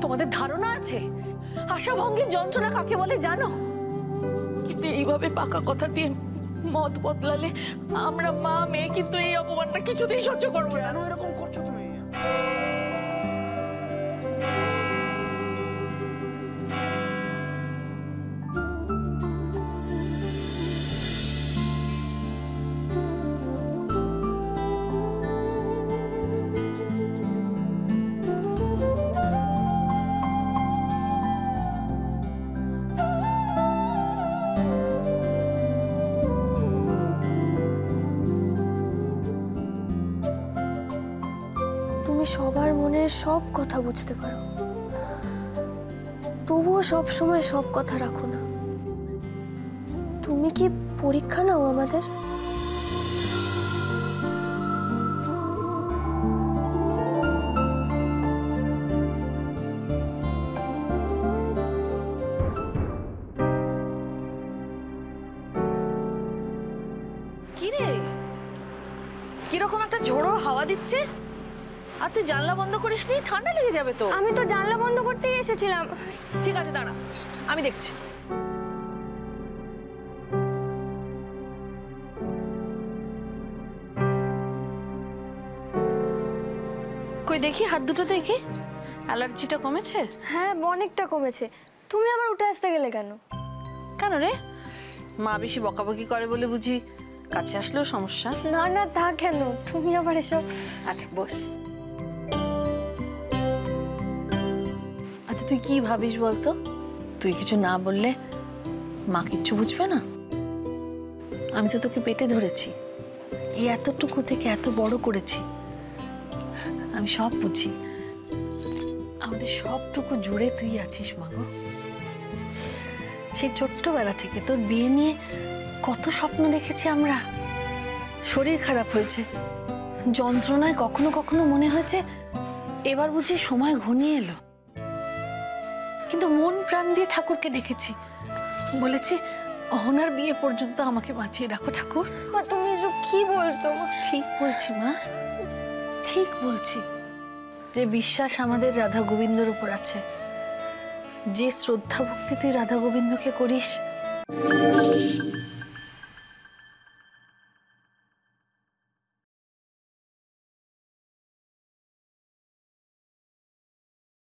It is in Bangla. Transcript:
তোমাদের ধারণা আছে আশাভঙ্গের যন্ত্রণা কাকে বলে জানো? কিন্তু এইভাবে পাকা কথা দিয়ে মত বদলালে আমরা মা মেয়ে কিন্তু এই অপমানটা কিছুতেই সহ্য করবো না। কেন এরকম করছো তুমি? তুমি সবার মনের সব কথা বুঝতে পারো, তবুও সব সময় সব কথা রাখো না। তুমি কি পরীক্ষা নাও আমাদের? কি রে, কিরকম একটা ঝোড়ো হাওয়া দিচ্ছে, আর তুই জানলা বন্ধ করিসনি? ঠান্ডা লেগে যাবে তো। আমি তো জানলা বন্ধ করতেই এসেছিলাম। ঠিক আছে দাঁড়া, আমি দেখছি। কই দেখি, হাত দুটো দেখি, অ্যালার্জিটা কমেছে? হ্যাঁ, অনেকটা কমেছে। তুমি আবার উঠে আসতে গেলে কেন? কেন রে, মা বেশি বকাবকি করে বলে বুঝি কাছে আসলেও সমস্যা? না না, তা কেন, তুমি আবার এসব। আচ্ছা বস। আচ্ছা তুই কি ভাবিস বলতো? তুই কিছু না বললে মা কিচ্ছু বুঝবে না? আমি তো তোকে পেটে ধরেছি, এই এতটুকু থেকে এত বড় করেছি, আমি সব বুঝি। আমাদের সবটুকু জুড়ে তুই আছিস মা গো। সেই ছোট্টবেলা থেকে তোর বিয়ে নিয়ে কত স্বপ্ন দেখেছি আমরা। শরীর খারাপ হয়েছে, যন্ত্রণায় কখনো কখনো মনে হয়েছে এবার বুঝি সময় ঘনিয়ে এলো, কিন্তু মন প্রাণ দিয়ে ঠাকুরকে ডেকেছি, বলেছি অহনার বিয়ে পর্যন্ত আমাকে বাঁচিয়ে রাখো ঠাকুর। মা, তুমি এসব কি বলছো? ঠিক বলছি মা, ঠিক বলছি। যে বিশ্বাস আমাদের রাধা গোবিন্দর উপর আছে, যে শ্রদ্ধা ভক্তি তুই রাধা গোবিন্দকে করিস,